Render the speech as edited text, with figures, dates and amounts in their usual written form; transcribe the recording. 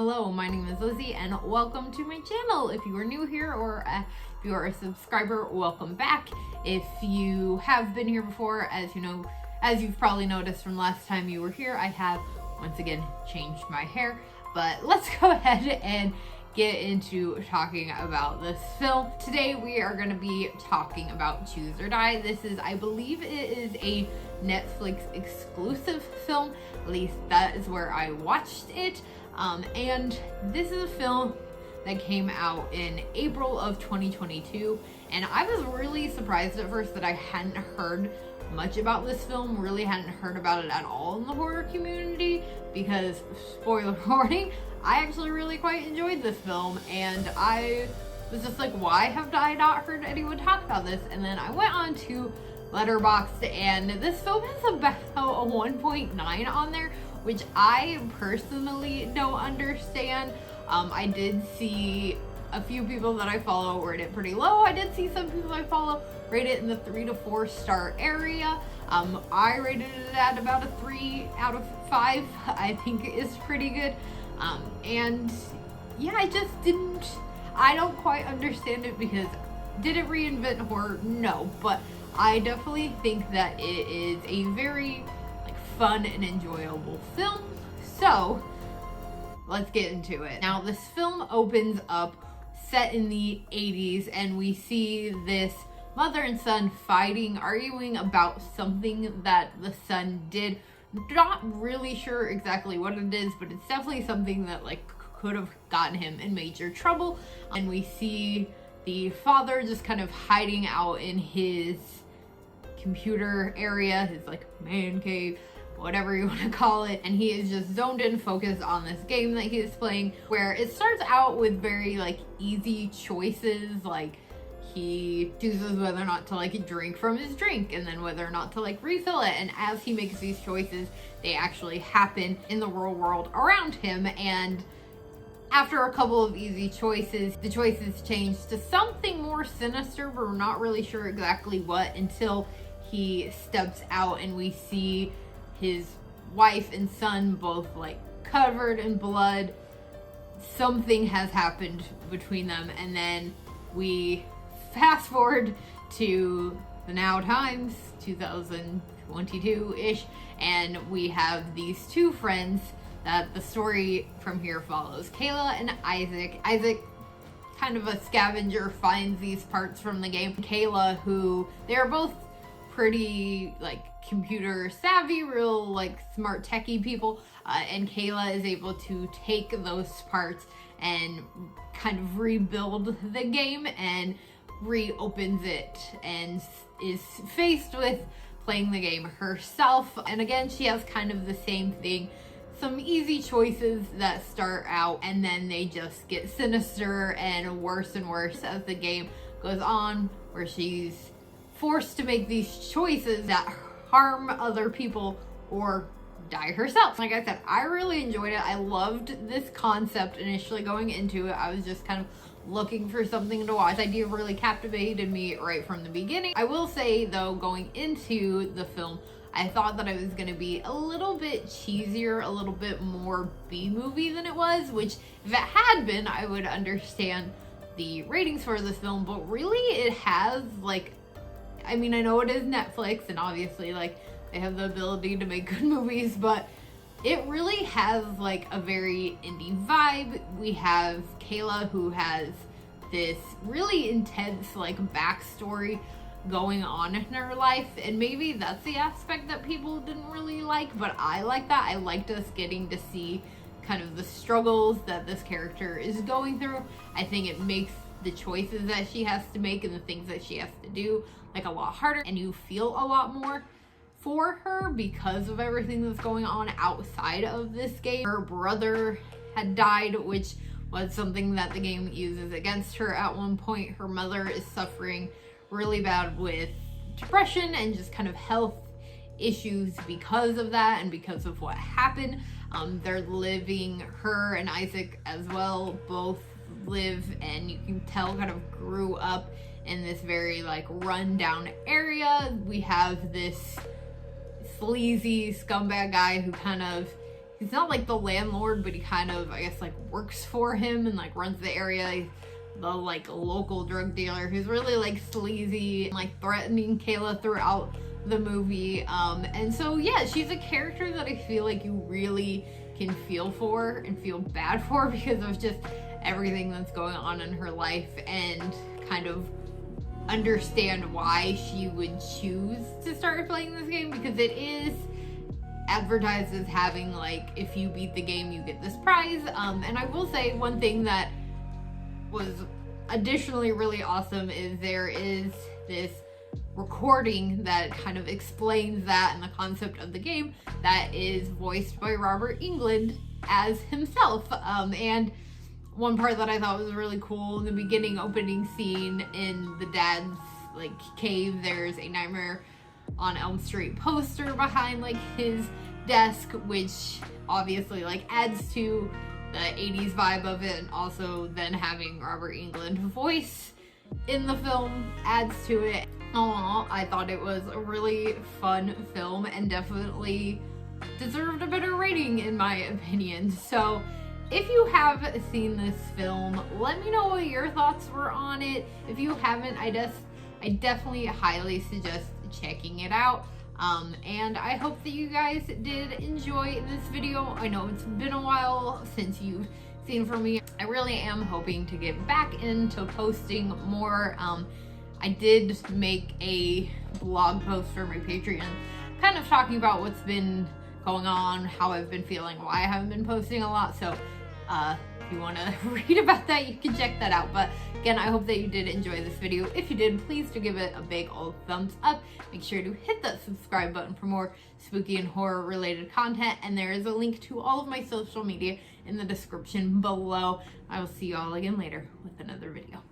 Hello, my name is Lizzie and welcome to my channel. If you are new here or if you are a subscriber, welcome back. If you have been here before, as you know, as you've probably noticed from last time you were here, I have once again changed my hair. But let's go ahead and get into talking about this film. Today we are going to be talking about Choose or Die. This is, I believe it is a Netflix exclusive film. At least that is where I watched it. And this is a film that came out in April of 2022. And I was really surprised at first that I hadn't heard much about this film, really hadn't heard about it at all in the horror community, because, spoiler warning, I actually really quite enjoyed this film, and I was just like, why have I not heard anyone talk about this? And then I went on to Letterboxd, and this film has about a 1.9 on there, which I personally don't understand. I did see a few people that I follow rate it pretty low. I did see some people I follow rate it in the 3 to 4 star area. I rated it at about a 3 out of 5. I think it is pretty good. And yeah, I don't quite understand it, because did it reinvent horror? No, but I definitely think that it is a very fun and enjoyable film. So let's get into it. Now this film opens up set in the 80s, and we see this mother and son fighting, arguing about something that the son did. Not really sure exactly what it is, but it's definitely something that could have gotten him in major trouble. And we see the father just kind of hiding out in his computer area, his man cave, whatever you want to call it, and he is just zoned in, focused on this game that he is playing, where it starts out with very easy choices. He chooses whether or not to drink from his drink, and then whether or not to refill it, and as he makes these choices, they actually happen in the real world around him. And after a couple of easy choices, the choices change to something more sinister, but we're not really sure exactly what until he steps out and we see his wife and son both covered in blood. Something has happened between them, and then we fast forward to the now times, 2022-ish, and we have these two friends that the story from here follows. Kayla and Isaac. Isaac, kind of a scavenger, finds these parts from the game. Kayla, who they're both pretty computer savvy, real smart techie people, and Kayla is able to take those parts and kind of rebuild the game and reopens it, and is faced with playing the game herself. And again, she has kind of the same thing, some easy choices that start out and then they just get sinister and worse as the game goes on, where she's forced to make these choices that harm other people or die herself. Like I said, I really enjoyed it. I loved this concept initially going into it. I was just kind of looking for something to watch. The idea really captivated me right from the beginning. I will say though, going into the film, I thought that it was going to be a little bit cheesier, a little bit more B-movie than it was, which if it had been, I would understand the ratings for this film, but really it has I mean, I know it is Netflix, and obviously they have the ability to make good movies, but it really has a very indie vibe. We have Kayla, who has this really intense backstory going on in her life, and maybe that's the aspect that people didn't really like, but I like that. I liked us getting to see kind of the struggles that this character is going through. I think it makes the choices that she has to make and the things that she has to do a lot harder, and you feel a lot more for her because of everything that's going on outside of this game. Her brother had died, which was something that the game uses against her at one point. Her mother is suffering really bad with depression and just kind of health issues because of that and because of what happened. They're living, her and Isaac as well, both live, and you can tell kind of grew up in this very run down area. We have this sleazy scumbag guy who he's not like the landlord, but he kind of, I guess, like works for him and like runs the area. The like local drug dealer who's really like sleazy and like threatening Kayla throughout the movie. And so yeah, she's a character that I feel like you really can feel for and feel bad for because of just everything that's going on in her life, and kind of understand why she would choose to start playing this game, because it is advertised as having like, if you beat the game you get this prize. And I will say one thing that was additionally really awesome is there is this recording that kind of explains that and the concept of the game that is voiced by Robert Englund as himself. And one part that I thought was really cool, in the beginning opening scene in the dad's like cave, there's a Nightmare on Elm Street poster behind like his desk, which obviously like adds to the 80s vibe of it, and also then having Robert Englund voice in the film adds to it. I thought it was a really fun film and definitely deserved a better rating in my opinion. So if you have seen this film, let me know what your thoughts were on it. If you haven't, I definitely highly suggest checking it out. And I hope that you guys did enjoy this video. I know it's been a while since you've seen from me. I really am hoping to get back into posting more. I did make a blog post for my Patreon kind of talking about what's been going on, how I've been feeling, why I haven't been posting a lot. So if you want to read about that, you can check that out. But again, I hope that you did enjoy this video. If you did, please do give it a big old thumbs up. Make sure to hit that subscribe button for more spooky and horror related content. And there is a link to all of my social media in the description below. I will see you all again later with another video.